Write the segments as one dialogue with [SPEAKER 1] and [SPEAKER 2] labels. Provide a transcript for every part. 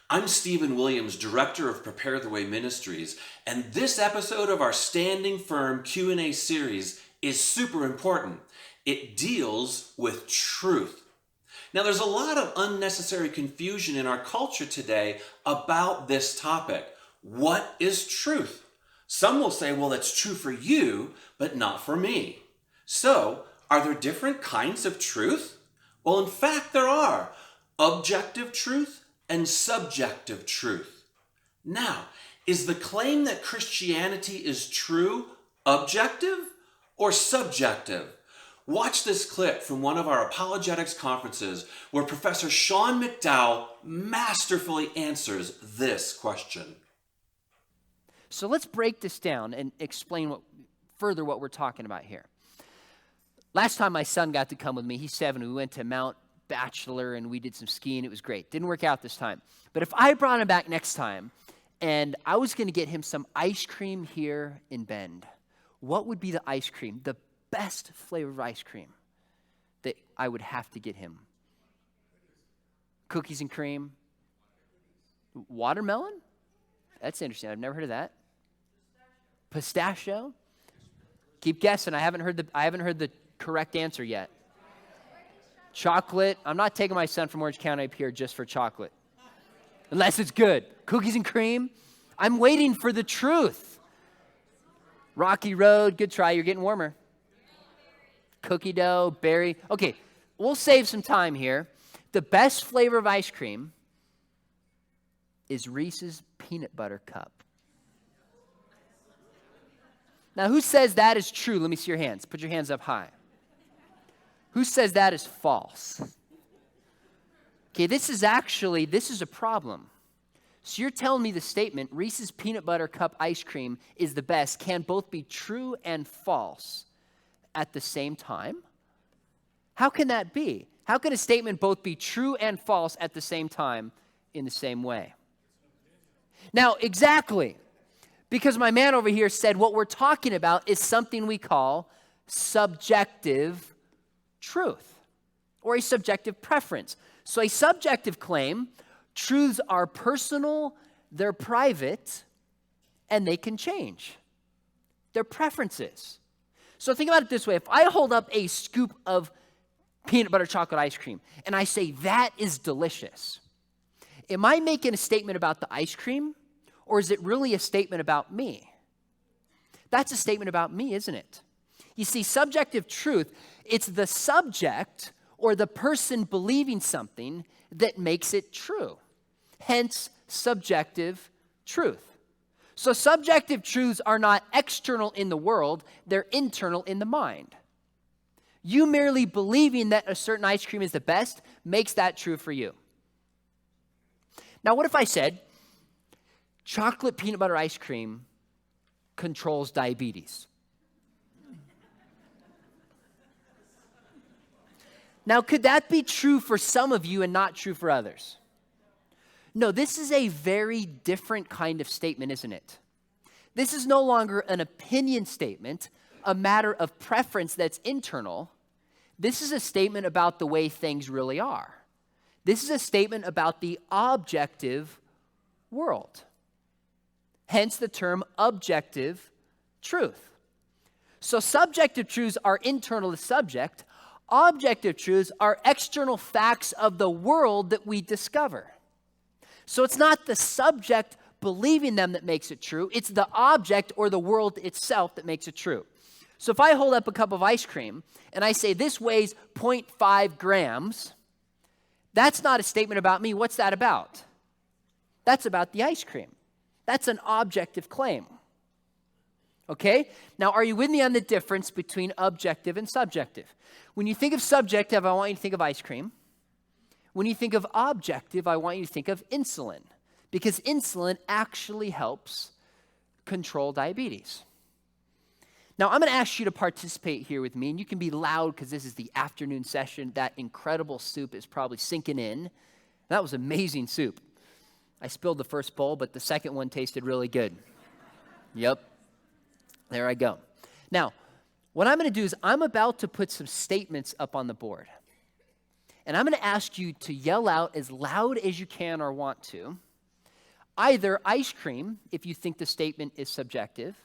[SPEAKER 1] I'm Stephen Williams, Director of Prepare the Way Ministries, and this episode of our Standing Firm Q&A series is super important. It deals with truth. Now, there's a lot of unnecessary confusion in our culture today about this topic. What is truth? Some will say, well, it's true for you, but not for me. So, are there different kinds of truth? Well, in fact, there are. Objective truth and subjective truth. Now, is the claim that Christianity is true objective or subjective? Watch this clip from one of our apologetics conferences where Professor Sean McDowell masterfully answers this question.
[SPEAKER 2] So let's break this down and explain further what we're talking about here. Last time my son got to come with me, he's 7, we went to Mount Bachelor and we did some skiing. It was great. Didn't work out this time. But if I brought him back next time and I was going to get him some ice cream here in Bend, what would be the ice cream, the best flavor of ice cream that I would have to get him? Cookies and cream? Watermelon? That's interesting. I've never heard of that. Pistachio? Keep guessing. I haven't heard the correct answer yet. Chocolate. I'm not taking my son from Orange County up here just for chocolate. Unless it's good. Cookies and cream. I'm waiting for the truth. Rocky Road. Good try. You're getting warmer. Cookie dough. Berry. Okay. We'll save some time here. The best flavor of ice cream is Reese's Peanut Butter Cup. Now, who says that is true? Let me see your hands. Put your hands up high. Who says that is false? Okay, this is a problem. So you're telling me the statement, Reese's Peanut Butter Cup ice cream is the best, can both be true and false at the same time? How can that be? How can a statement both be true and false at the same time in the same way? Now, exactly, because my man over here said what we're talking about is something we call subjective truth or a subjective preference. So a subjective claim, truths are personal, they're private, and they can change. They're preferences. So think about it this way. If I hold up a scoop of peanut butter chocolate ice cream and I say that is delicious, am I making a statement about the ice cream, or is it really a statement about me? That's a statement about me, isn't it? You see, subjective truth, it's the subject or the person believing something that makes it true. Hence, subjective truth. So subjective truths are not external in the world, they're internal in the mind. You merely believing that a certain ice cream is the best makes that true for you. Now, what if I said, chocolate peanut butter ice cream controls diabetes? Now, could that be true for some of you and not true for others? No, this is a very different kind of statement, isn't it? This is no longer an opinion statement, a matter of preference that's internal. This is a statement about the way things really are. This is a statement about the objective world. Hence the term objective truth. So subjective truths are internal to subject. Objective truths are external facts of the world that we discover. So it's not the subject believing them that makes it true. It's the object or the world itself that makes it true. So if I hold up a cup of ice cream and I say this weighs 0.5 grams, that's not a statement about me. What's that about? That's about the ice cream. That's an objective claim. Okay? Now, are you with me on the difference between objective and subjective? When you think of subjective, I want you to think of ice cream. When you think of objective, I want you to think of insulin, because insulin actually helps control diabetes. Now, I'm going to ask you to participate here with me, and you can be loud because this is the afternoon session. That incredible soup is probably sinking in. That was amazing soup. I spilled the first bowl, but the second one tasted really good. Yep. There I go. Now, what I'm going to do is I'm about to put some statements up on the board. And I'm going to ask you to yell out as loud as you can or want to Either ice cream, if you think the statement is subjective,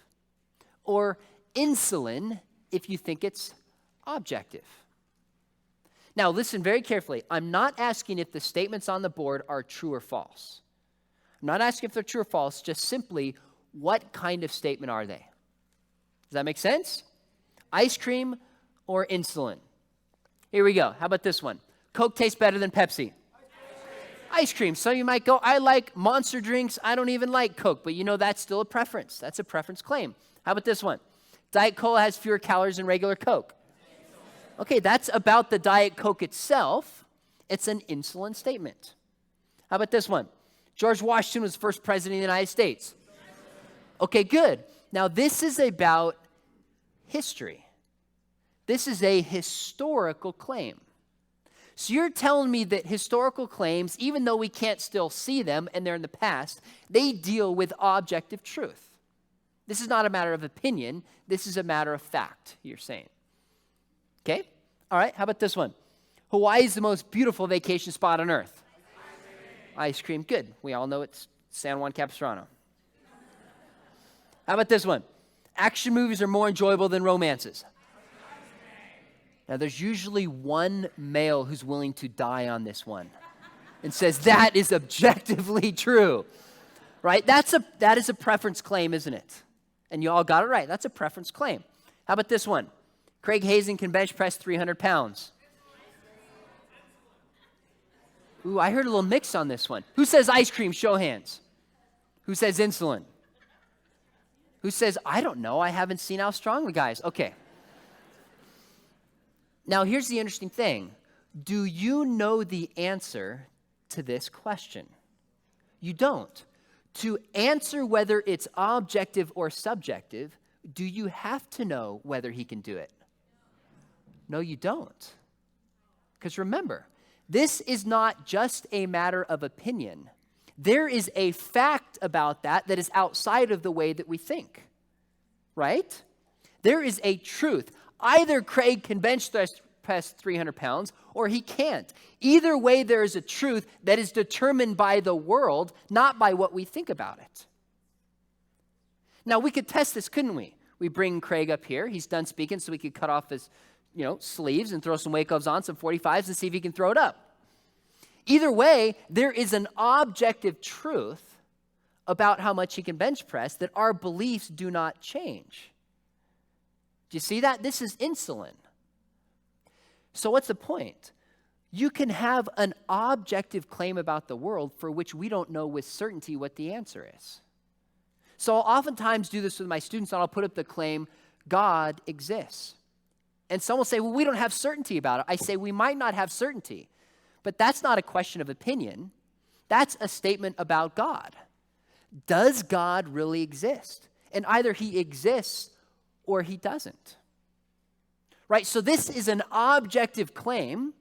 [SPEAKER 2] or insulin, if you think it's objective. Now, listen very carefully. I'm not asking if the statements on the board are true or false. I'm not asking if they're true or false, just simply, what kind of statement are they? Does that make sense? Ice cream or insulin? Here we go. How about this one? Coke tastes better than Pepsi. Ice cream. So you might go, I like Monster drinks. I don't even like Coke. But you know, that's still a preference. That's a preference claim. How about this one? Diet Cola has fewer calories than regular Coke. Okay, that's about the Diet Coke itself. It's an insulin statement. How about this one? George Washington was the first president of the United States. Okay, good. Now, this is about history. This is a historical claim. So you're telling me that historical claims, even though we can't still see them and they're in the past, they deal with objective truth. This is not a matter of opinion. This is a matter of fact, you're saying. Okay? All right, how about this one? Hawaii is the most beautiful vacation spot on earth. Ice cream. Good. We all know it's San Juan Capistrano. How about this one? Action movies are more enjoyable than romances. Now, there's usually one male who's willing to die on this one and says that is objectively true, right? That is a preference claim, isn't it? And you all got it right. That's a preference claim. How about this one? Craig Hazen can bench press 300 pounds. Ooh, I heard a little mix on this one. Who says ice cream? Show hands. Who says insulin? Who says, I don't know, I haven't seen how strong the guy is. Okay. Now, here's the interesting thing. Do you know the answer to this question? You don't. To answer whether it's objective or subjective, do you have to know whether he can do it? No, you don't. Because remember, this is not just a matter of opinion. There is a fact about that is outside of the way that we think, right? There is a truth. Either Craig can bench press 300 pounds or he can't. Either way, there is a truth that is determined by the world, not by what we think about it. Now, we could test this, couldn't we? We bring Craig up here. He's done speaking, so we could cut off his sleeves and throw some weight gloves on, some 45s, and see if he can throw it up. Either way, there is an objective truth about how much he can bench press that our beliefs do not change. Do you see that? This is insulin. So what's the point? You can have an objective claim about the world for which we don't know with certainty what the answer is. So I'll oftentimes do this with my students, and I'll put up the claim, God exists. And some will say, well, we don't have certainty about it. I say, we might not have certainty, but that's not a question of opinion. That's a statement about God. Does God really exist? And either he exists or he doesn't. Right? So this is an objective claim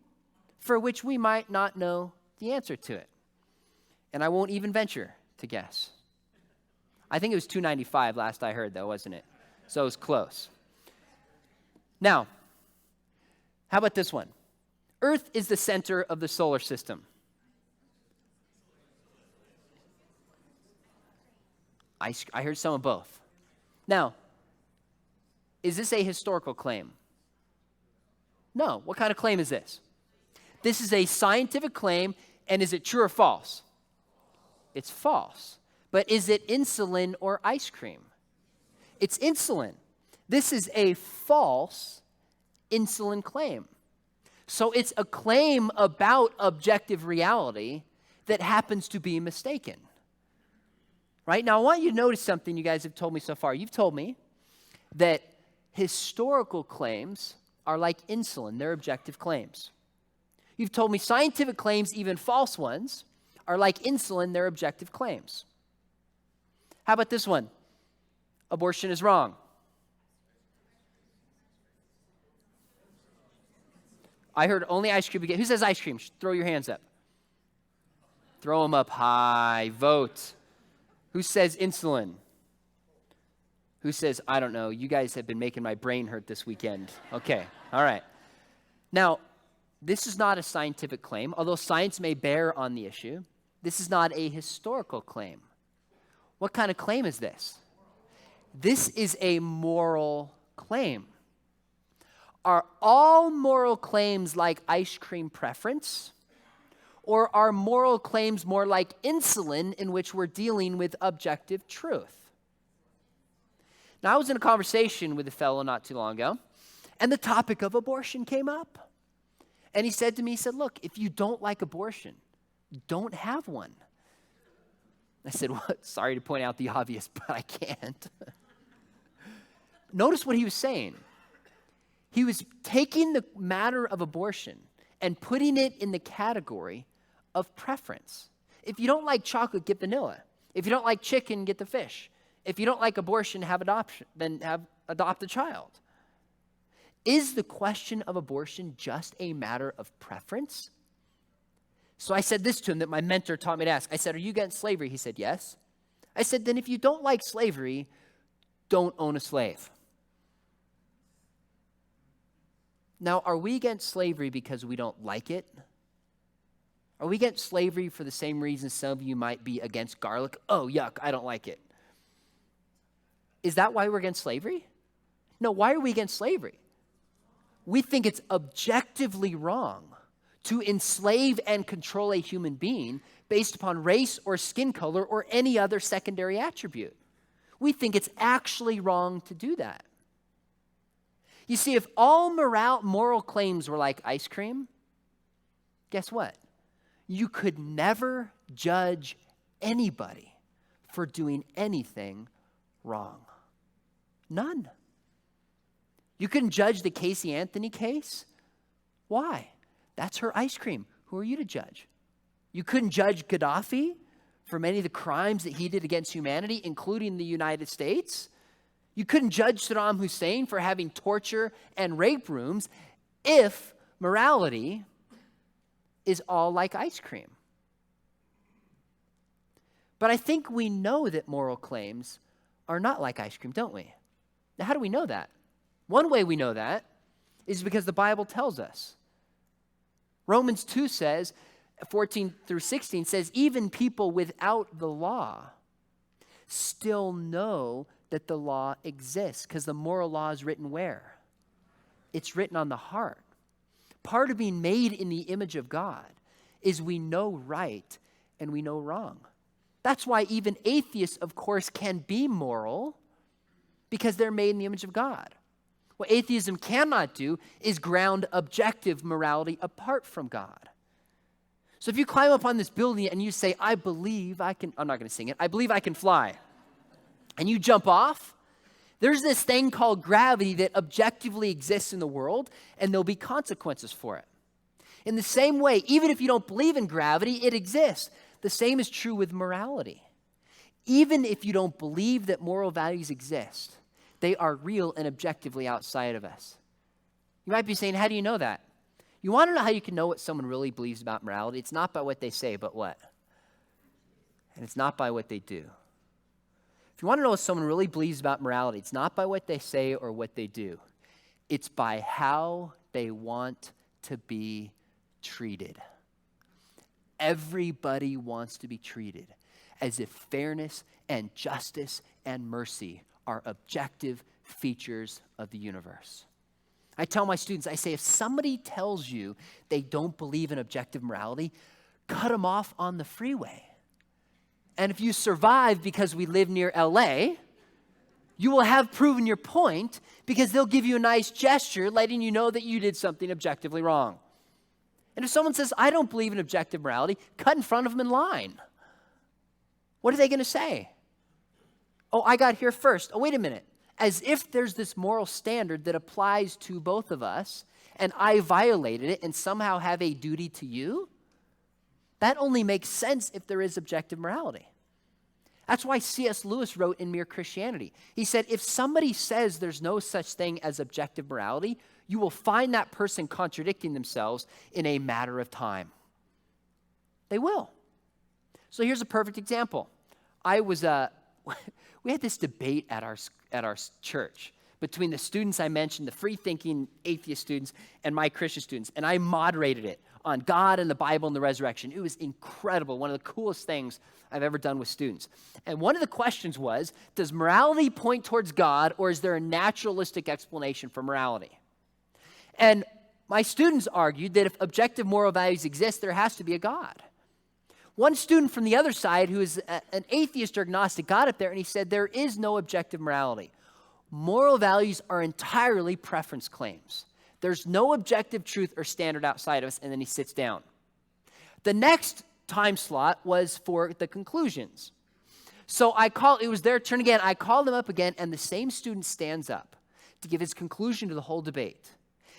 [SPEAKER 2] for which we might not know the answer to it. And I won't even venture to guess. I think it was $2.95 last I heard, though, wasn't it? So it was close. Now, how about this one? Earth is the center of the solar system. I heard some of both. Now, is this a historical claim? No. What kind of claim is this? This is a scientific claim, and is it true or false? It's false. But is it insulin or ice cream? It's insulin. This is a false insulin claim. So it's a claim about objective reality that happens to be mistaken. Right? Now, I want you to notice something you guys have told me so far. You've told me that historical claims are like insulin. They're objective claims. You've told me scientific claims, even false ones, are like insulin. They're objective claims. How about this one? Abortion is wrong. I heard only ice cream again. Who says ice cream? Throw your hands up. Throw them up high. Vote. Who says insulin? Who says, I don't know, you guys have been making my brain hurt this weekend. Okay, all right. Now, this is not a scientific claim, although science may bear on the issue. This is not a historical claim. What kind of claim is this? This is a moral claim. Are all moral claims like ice cream preference? Or are moral claims more like insulin in which we're dealing with objective truth? Now, I was in a conversation with a fellow not too long ago, and the topic of abortion came up. And he said to me, he said, look, if you don't like abortion, don't have one. I said, well, sorry to point out the obvious, but I can't. Notice what he was saying. He was taking the matter of abortion and putting it in the category of preference. If you don't like chocolate, get vanilla. If you don't like chicken, get the fish. If you don't like abortion, have adoption, then adopt a child. Is the question of abortion just a matter of preference? So I said this to him that my mentor taught me to ask. I said, are you against slavery? He said, yes. I said, then if you don't like slavery, don't own a slave. Now, are we against slavery because we don't like it? Are we against slavery for the same reason some of you might be against garlic? Oh, yuck, I don't like it. Is that why we're against slavery? No, why are we against slavery? We think it's objectively wrong to enslave and control a human being based upon race or skin color or any other secondary attribute. We think it's actually wrong to do that. You see, if all moral claims were like ice cream, guess what? You could never judge anybody for doing anything wrong. None. You couldn't judge the Casey Anthony case. Why? That's her ice cream. Who are you to judge? You couldn't judge Gaddafi for many of the crimes that he did against humanity, including the United States. You couldn't judge Saddam Hussein for having torture and rape rooms if morality is all like ice cream. But I think we know that moral claims are not like ice cream, don't we? Now, how do we know that? One way we know that is because the Bible tells us. Romans 2 says, 14 through 16 says, even people without the law still know that the law exists because the moral law is written where? It's written on the heart. Part of being made in the image of God is we know right and we know wrong. That's why even atheists, of course, can be moral because they're made in the image of God. What atheism cannot do is ground objective morality apart from God. So if you climb up on this building and you say, I believe I can, I'm not going to sing it, I believe I can fly, and you jump off, there's this thing called gravity that objectively exists in the world, and there'll be consequences for it. In the same way, even if you don't believe in gravity, it exists. The same is true with morality. Even if you don't believe that moral values exist, they are real and objectively outside of us. You might be saying, how do you know that? You want to know how you can know what someone really believes about morality? It's not by what they say, but what? And it's not by what they do. If you want to know what someone really believes about morality, it's not by what they say or what they do. It's by how they want to be treated. Everybody wants to be treated as if fairness and justice and mercy are objective features of the universe. I tell my students, I say, if somebody tells you they don't believe in objective morality, cut them off on the freeway. And if you survive because we live near LA, you will have proven your point because they'll give you a nice gesture letting you know that you did something objectively wrong. And if someone says, I don't believe in objective morality, cut in front of them in line. What are they going to say? Oh, I got here first. Oh, wait a minute. As if there's this moral standard that applies to both of us, and I violated it and somehow have a duty to you? That only makes sense if there is objective morality. That's why C.S. Lewis wrote in Mere Christianity. He said, if somebody says there's no such thing as objective morality, you will find that person contradicting themselves in a matter of time. They will. So here's a perfect example. We had this debate at our church between the students I mentioned, the free-thinking atheist students, and my Christian students, and I moderated it. on God and the Bible and the resurrection. It was incredible, one of the coolest things I've ever done with students. And one of the questions was, does morality point towards God, or is there a naturalistic explanation for morality? And my students argued that if objective moral values exist, there has to be a God. One student from the other side, who is an atheist or agnostic, got up there and he said, there is no objective morality. Moral values are entirely preference claims. There's no objective truth or standard outside of us, and then he sits down. The next time slot was for the conclusions. So it was their turn again. I called them up again, and the same student stands up to give his conclusion to the whole debate.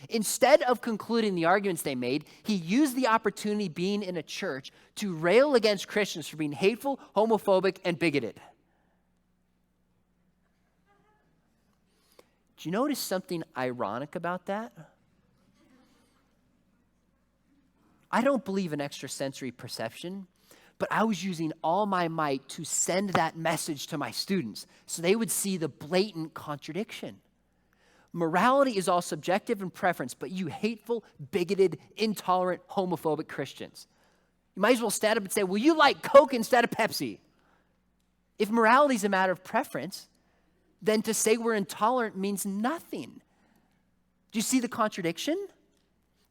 [SPEAKER 2] Instead of concluding the arguments they made, he used the opportunity being in a church to rail against Christians for being hateful, homophobic, and bigoted. Do you notice something ironic about that? I don't believe in extrasensory perception, but I was using all my might to send that message to my students so they would see the blatant contradiction. Morality is all subjective and preference, but you hateful, bigoted, intolerant, homophobic Christians, you might as well stand up and say, well, you like Coke instead of Pepsi. If morality is a matter of preference, then to say we're intolerant means nothing. Do you see the contradiction?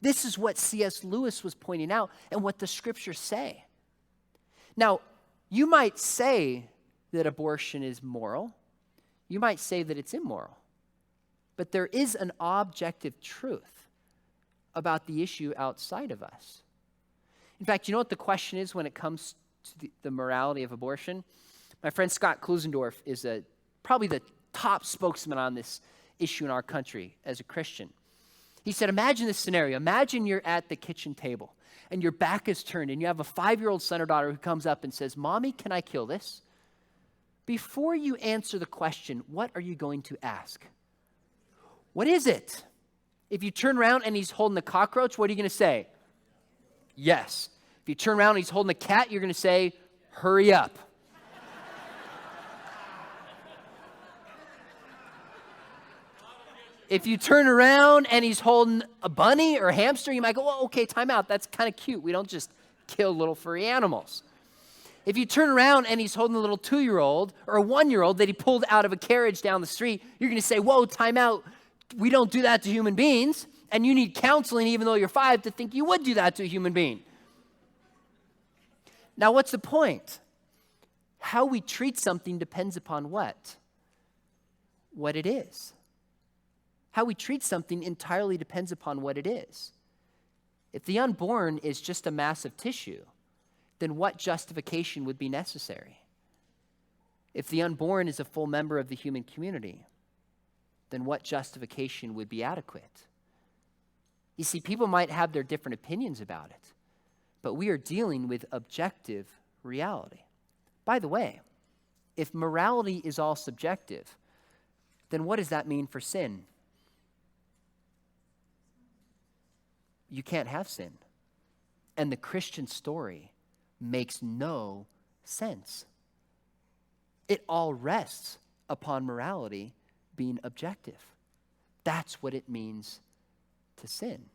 [SPEAKER 2] This is what C.S. Lewis was pointing out and what the scriptures say. Now, you might say that abortion is moral. You might say that it's immoral. But there is an objective truth about the issue outside of us. In fact, you know what the question is when it comes to the morality of abortion? My friend Scott Klusendorf is probably the top spokesman on this issue in our country as a Christian. He said, imagine this scenario. Imagine you're at the kitchen table and your back is turned and you have a 5-year-old son or daughter who comes up and says, Mommy, can I kill this? Before you answer the question, what are you going to ask? What is it? If you turn around and he's holding a cockroach, what are you going to say? Yes. If you turn around and he's holding a cat, you're going to say, hurry up. If you turn around and he's holding a bunny or a hamster, you might go, well, okay, time out. That's kind of cute. We don't just kill little furry animals. If you turn around and he's holding a little 2-year-old or a 1-year-old that he pulled out of a carriage down the street, you're going to say, whoa, time out. We don't do that to human beings, and you need counseling even though you're 5 to think you would do that to a human being. Now, what's the point? How we treat something depends upon what? What it is. How we treat something entirely depends upon what it is. If the unborn is just a mass of tissue, then what justification would be necessary? If the unborn is a full member of the human community, then what justification would be adequate? You see, people might have their different opinions about it, but we are dealing with objective reality. By the way, if morality is all subjective, then what does that mean for sin? You can't have sin. And the Christian story makes no sense. It all rests upon morality being objective. That's what it means to sin.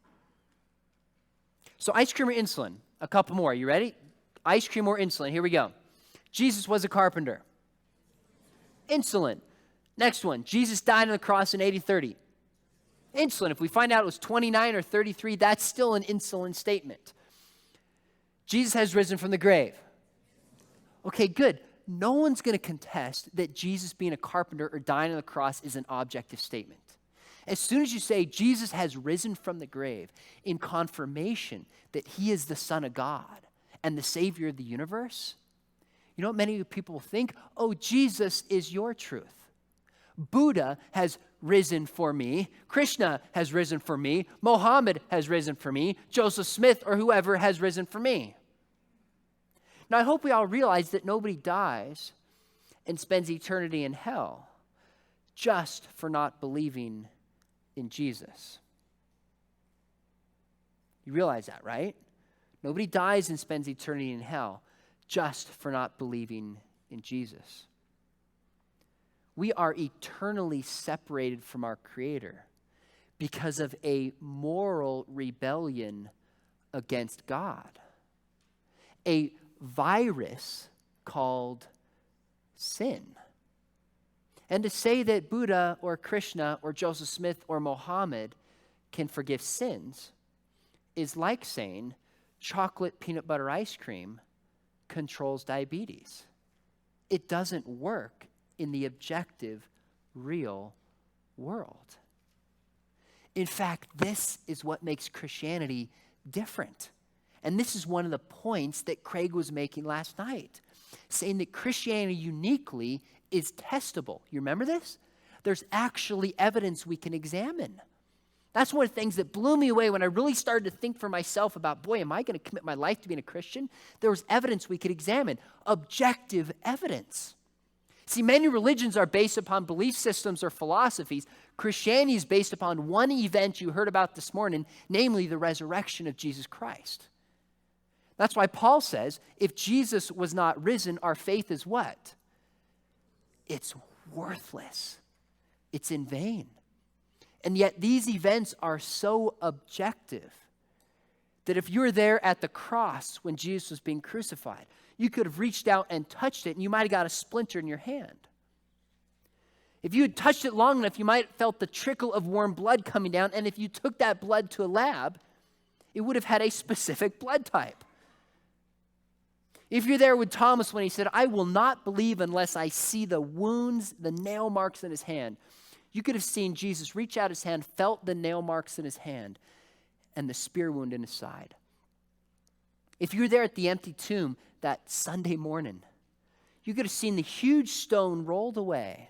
[SPEAKER 2] So ice cream or insulin? A couple more. Are you ready? Ice cream or insulin? Here we go. Jesus was a carpenter. Insulin. Next one. Jesus died on the cross in AD 30. Insulin. If we find out it was 29 or 33, that's still an insulin statement. Jesus has risen from the grave. Okay, good. No one's going to contest that Jesus being a carpenter or dying on the cross is an objective statement. As soon as you say Jesus has risen from the grave in confirmation that he is the Son of God and the Savior of the universe, you know what many people think? Oh, Jesus is your truth. Buddha has risen for me. Krishna has risen for me. Mohammed has risen for me. Joseph Smith or whoever has risen for me. Now, I hope we all realize that nobody dies and spends eternity in hell just for not believing in Jesus. You realize that, right? Nobody dies and spends eternity in hell just for not believing in Jesus. We are eternally separated from our Creator because of a moral rebellion against God. A virus called sin. And to say that Buddha or Krishna or Joseph Smith or Mohammed can forgive sins is like saying chocolate peanut butter ice cream controls diabetes. It doesn't work in the objective, real world. In fact, this is what makes Christianity different. And this is one of the points that Craig was making last night, saying that Christianity uniquely is testable. You remember this? There's actually evidence we can examine. That's one of the things that blew me away when I really started to think for myself about, boy, am I going to commit my life to being a Christian? There was evidence we could examine, objective evidence. See, many religions are based upon belief systems or philosophies. Christianity is based upon one event you heard about this morning, namely the resurrection of Jesus Christ. That's why Paul says, if Jesus was not risen, our faith is what? It's worthless. It's in vain. And yet these events are so objective that if you were there at the cross when Jesus was being crucified, you could have reached out and touched it and you might have got a splinter in your hand. If you had touched it long enough, you might have felt the trickle of warm blood coming down, and if you took that blood to a lab, it would have had a specific blood type. If you're there with Thomas when he said, I will not believe unless I see the wounds, the nail marks in his hand, you could have seen Jesus reach out his hand, felt the nail marks in his hand, and the spear wound in his side. If you were there at the empty tomb that Sunday morning, you could have seen the huge stone rolled away,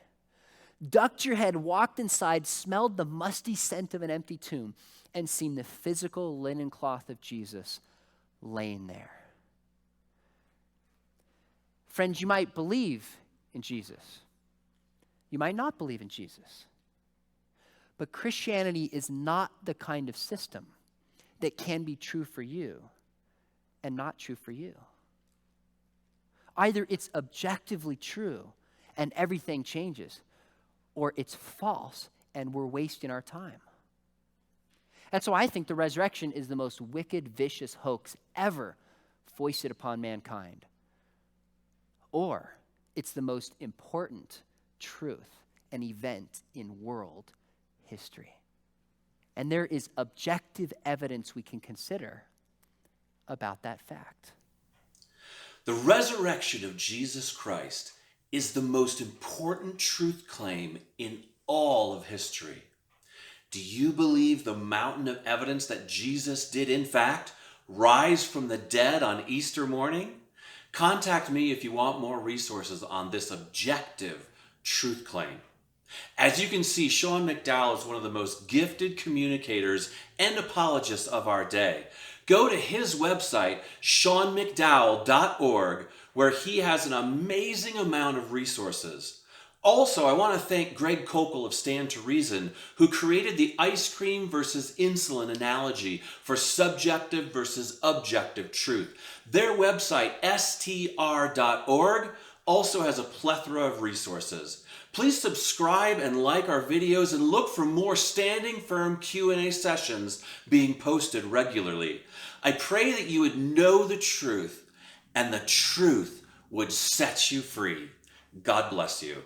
[SPEAKER 2] ducked your head, walked inside, smelled the musty scent of an empty tomb, and seen the physical linen cloth of Jesus laying there. Friends, you might believe in Jesus. You might not believe in Jesus. But Christianity is not the kind of system that can be true for you and not true for you. Either it's objectively true and everything changes, or it's false and we're wasting our time. That's why I think the resurrection is the most wicked, vicious hoax ever foisted upon mankind. Or it's the most important truth and event in world history. And there is objective evidence we can consider about that fact.
[SPEAKER 1] The resurrection of Jesus Christ is the most important truth claim in all of history. Do you believe the mountain of evidence that Jesus did, in fact, rise from the dead on Easter morning? Contact me if you want more resources on this objective truth claim. As you can see, Sean McDowell is one of the most gifted communicators and apologists of our day. Go to his website, seanmcdowell.org, where he has an amazing amount of resources. Also, I want to thank Greg Kokel of Stand to Reason, who created the ice cream versus insulin analogy for subjective versus objective truth. Their website, str.org, also has a plethora of resources. Please subscribe and like our videos and look for more Standing Firm Q&A sessions being posted regularly. I pray that you would know the truth and the truth would set you free. God bless you.